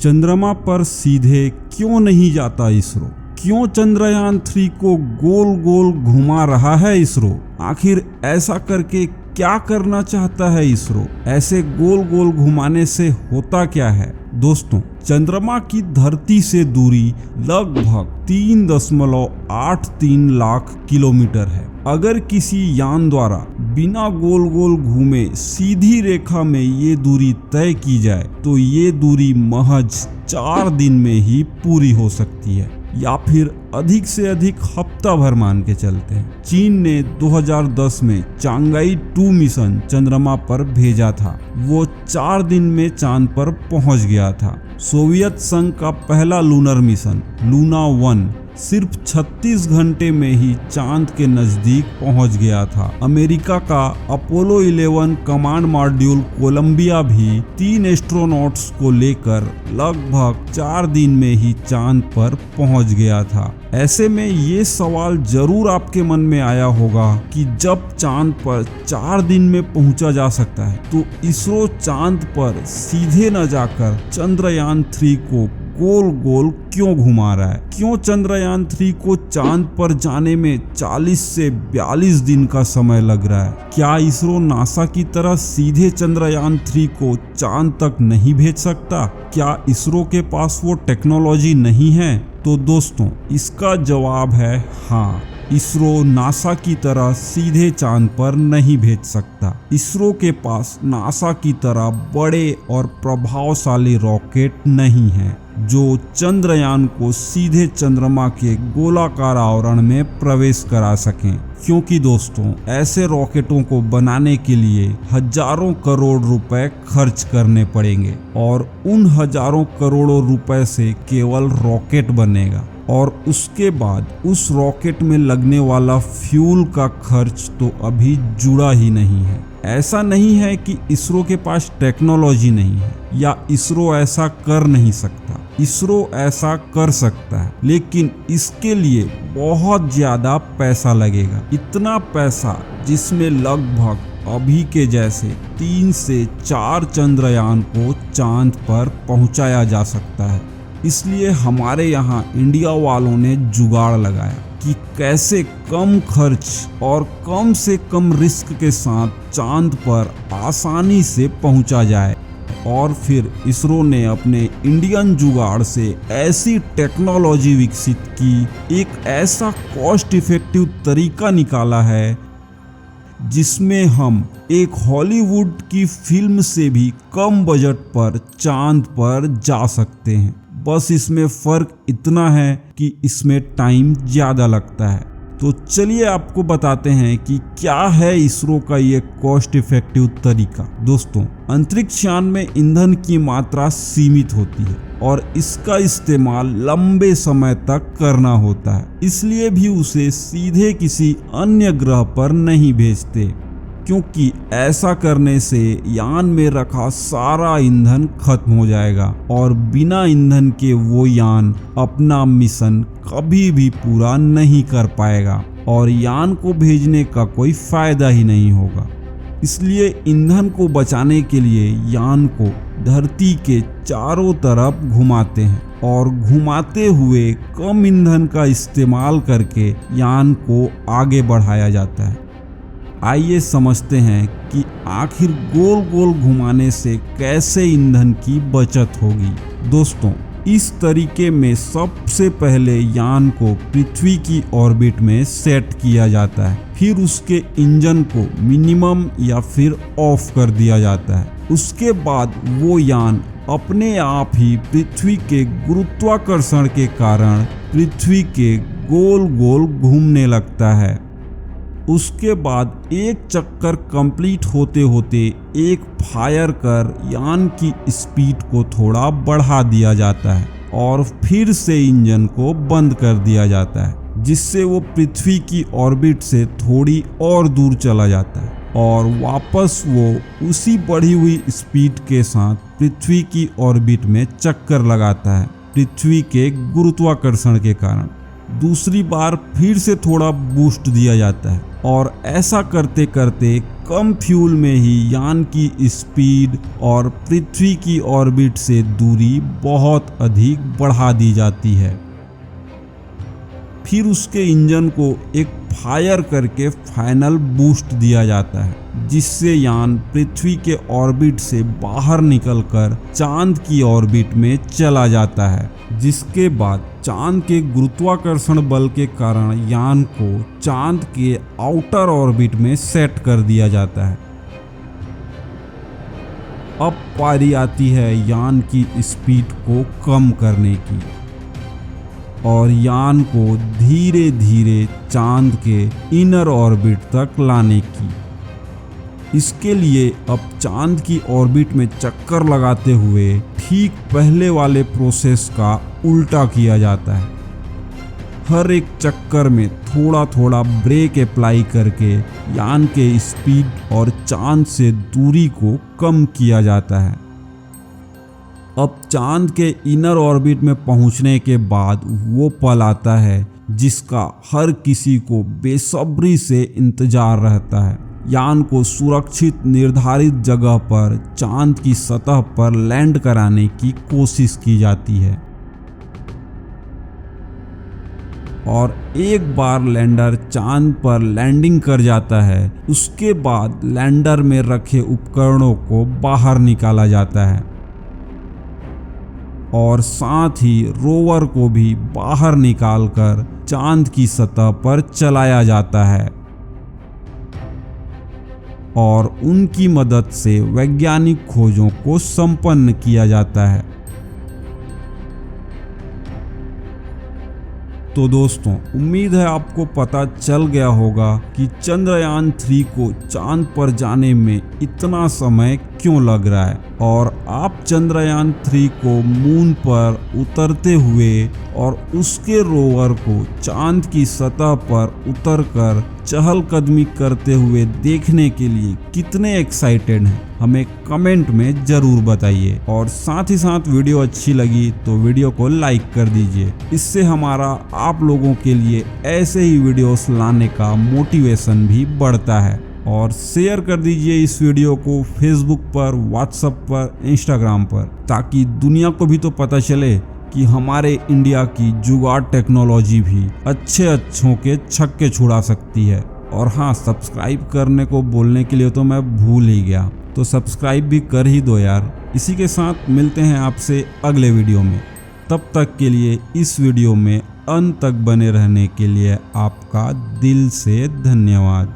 चंद्रमा पर सीधे क्यों नहीं जाता इसरो? क्यों चंद्रयान 3 को गोल गोल घुमा रहा है इसरो? आखिर ऐसा करके क्या करना चाहता है इसरो? ऐसे गोल गोल घुमाने से होता क्या है? दोस्तों, चंद्रमा की धरती से दूरी लगभग 3.83 लाख किलोमीटर है। अगर किसी यान द्वारा बिना गोल गोल घूमे सीधी रेखा में ये दूरी तय की जाए तो ये दूरी महज 4 दिन में ही पूरी हो सकती है, या फिर अधिक से अधिक हफ्ता भर मान के चलते हैं। चीन ने 2010 में चांगई 2 मिशन चंद्रमा पर भेजा था। वो 4 दिन में चांद पर पहुंच गया था। सोवियत संघ का पहला लूनर मिशन लूना 1 सिर्फ 36 घंटे में ही चांद के नजदीक पहुंच गया था। अमेरिका का अपोलो 11 कमांड मॉड्यूल कोलंबिया भी 3 एस्ट्रोनॉट्स को लेकर लगभग 4 दिन में ही चांद पर पहुंच गया था। ऐसे में ये सवाल जरूर आपके मन में आया होगा कि जब चांद पर 4 दिन में पहुंचा जा सकता है तो इसरो चांद पर सीधे न जाकर चंद्रयान 3 को गोल गोल क्यों घुमा रहा है? क्यों चंद्रयान 3 को चांद पर जाने में 40 से 42 दिन का समय लग रहा है? क्या इसरो नासा की तरह सीधे चंद्रयान 3 को चांद तक नहीं भेज सकता? क्या इसरो के पास वो टेक्नोलॉजी नहीं है? तो दोस्तों, इसका जवाब है हाँ। इसरो नासा की तरह सीधे चांद पर नहीं भेज सकता। इसरो के पास नासा की तरह बड़े और प्रभावशाली रॉकेट नहीं है जो चंद्रयान को सीधे चंद्रमा के गोलाकार आवरण में प्रवेश करा सकें, क्योंकि दोस्तों, ऐसे रॉकेटों को बनाने के लिए हजारों करोड़ रुपए खर्च करने पड़ेंगे और उन हजारों करोड़ों रुपए से केवल रॉकेट बनेगा और उसके बाद उस रॉकेट में लगने वाला फ्यूल का खर्च तो अभी जुड़ा ही नहीं है। ऐसा नहीं है कि इसरो के पास टेक्नोलॉजी नहीं है या इसरो ऐसा कर नहीं सकता। इसरो ऐसा कर सकता है, लेकिन इसके लिए बहुत ज्यादा पैसा लगेगा। इतना पैसा जिसमें लगभग अभी के जैसे 3 से 4 चंद्रयान को चांद पर पहुंचाया जा सकता है। इसलिए हमारे यहाँ इंडिया वालों ने जुगाड़ लगाया कि कैसे कम खर्च और कम से कम रिस्क के साथ चांद पर आसानी से पहुंचा जाए। और फिर इसरो ने अपने इंडियन जुगाड़ से ऐसी टेक्नोलॉजी विकसित की, एक ऐसा कॉस्ट इफेक्टिव तरीका निकाला है जिसमें हम एक हॉलीवुड की फिल्म से भी कम बजट पर चांद पर जा सकते हैं। बस इसमें फर्क इतना है कि इसमें टाइम ज़्यादा लगता है। तो चलिए आपको बताते हैं कि क्या है इसरो का ये कॉस्ट इफेक्टिव तरीका। दोस्तों, अंतरिक्ष यान में ईंधन की मात्रा सीमित होती है और इसका इस्तेमाल लंबे समय तक करना होता है, इसलिए भी उसे सीधे किसी अन्य ग्रह पर नहीं भेजते, क्योंकि ऐसा करने से यान में रखा सारा ईंधन खत्म हो जाएगा और बिना ईंधन के वो यान अपना मिशन कभी भी पूरा नहीं कर पाएगा और यान को भेजने का कोई फायदा ही नहीं होगा। इसलिए ईंधन को बचाने के लिए यान को धरती के चारों तरफ घुमाते हैं और घुमाते हुए कम ईंधन का इस्तेमाल करके यान को आगे बढ़ाया जाता है। आइए समझते हैं कि आखिर गोल गोल घुमाने से कैसे ईंधन की बचत होगी। दोस्तों, इस तरीके में सबसे पहले यान को पृथ्वी की ऑर्बिट में सेट किया जाता है, फिर उसके इंजन को मिनिमम या फिर ऑफ कर दिया जाता है। उसके बाद वो यान अपने आप ही पृथ्वी के गुरुत्वाकर्षण के कारण पृथ्वी के गोल गोल घूमने लगता है। उसके बाद एक चक्कर कंप्लीट होते होते एक फायर कर यान की स्पीड को थोड़ा बढ़ा दिया जाता है और फिर से इंजन को बंद कर दिया जाता है, जिससे वो पृथ्वी की ऑर्बिट से थोड़ी और दूर चला जाता है और वापस वो उसी बढ़ी हुई स्पीड के साथ पृथ्वी की ऑर्बिट में चक्कर लगाता है पृथ्वी के गुरुत्वाकर्षण के कारण। दूसरी बार फिर से थोड़ा बूस्ट दिया जाता है और ऐसा करते करते कम फ्यूल में ही यान की स्पीड और पृथ्वी की ऑर्बिट से दूरी बहुत अधिक बढ़ा दी जाती है। फिर उसके इंजन को एक फायर करके फाइनल बूस्ट दिया जाता है, जिससे यान पृथ्वी के ऑर्बिट से बाहर निकलकर चांद की ऑर्बिट में चला जाता है, जिसके बाद चांद के गुरुत्वाकर्षण बल के कारण यान को चांद के आउटर ऑर्बिट में सेट कर दिया जाता है। अब पारी आती है यान की स्पीड को कम करने की और यान को धीरे धीरे चांद के इनर ऑर्बिट तक लाने की। इसके लिए अब चांद की ऑर्बिट में चक्कर लगाते हुए ठीक पहले वाले प्रोसेस का उल्टा किया जाता है। हर एक चक्कर में थोड़ा थोड़ा ब्रेक अप्लाई करके यान के स्पीड और चांद से दूरी को कम किया जाता है। अब चांद के इनर ऑर्बिट में पहुंचने के बाद वो पल आता है जिसका हर किसी को बेसब्री से इंतजार रहता है। यान को सुरक्षित निर्धारित जगह पर चांद की सतह पर लैंड कराने की कोशिश की जाती है और एक बार लैंडर चांद पर लैंडिंग कर जाता है, उसके बाद लैंडर में रखे उपकरणों को बाहर निकाला जाता है और साथ ही रोवर को भी बाहर निकालकर चांद की सतह पर चलाया जाता है और उनकी मदद से वैज्ञानिक खोजों को संपन्न किया जाता है। तो दोस्तों, उम्मीद है आपको पता चल गया होगा कि चंद्रयान 3 को चांद पर जाने में इतना समय क्यों लग रहा है और आप चंद्रयान 3 को मून पर उतरते हुए और उसके रोवर को चांद की सतह पर उतरकर चहलकदमी करते हुए देखने के लिए कितने एक्साइटेड हैं, हमें कमेंट में जरूर बताइए। और साथ ही साथ वीडियो अच्छी लगी तो वीडियो को लाइक कर दीजिए, इससे हमारा आप लोगों के लिए ऐसे ही वीडियोस लाने का मोटिवेशन भी बढ़ता है। और शेयर कर दीजिए इस वीडियो को फेसबुक पर, व्हाट्सएप पर, इंस्टाग्राम पर, ताकि दुनिया को भी तो पता चले कि हमारे इंडिया की जुगाड़ टेक्नोलॉजी भी अच्छों के छक्के छुड़ा सकती है। और हाँ, सब्सक्राइब करने को बोलने के लिए तो मैं भूल ही गया, तो सब्सक्राइब भी कर ही दो यार। इसी के साथ मिलते हैं आपसे अगले वीडियो में। तब तक के लिए इस वीडियो में अंत तक बने रहने के लिए आपका दिल से धन्यवाद।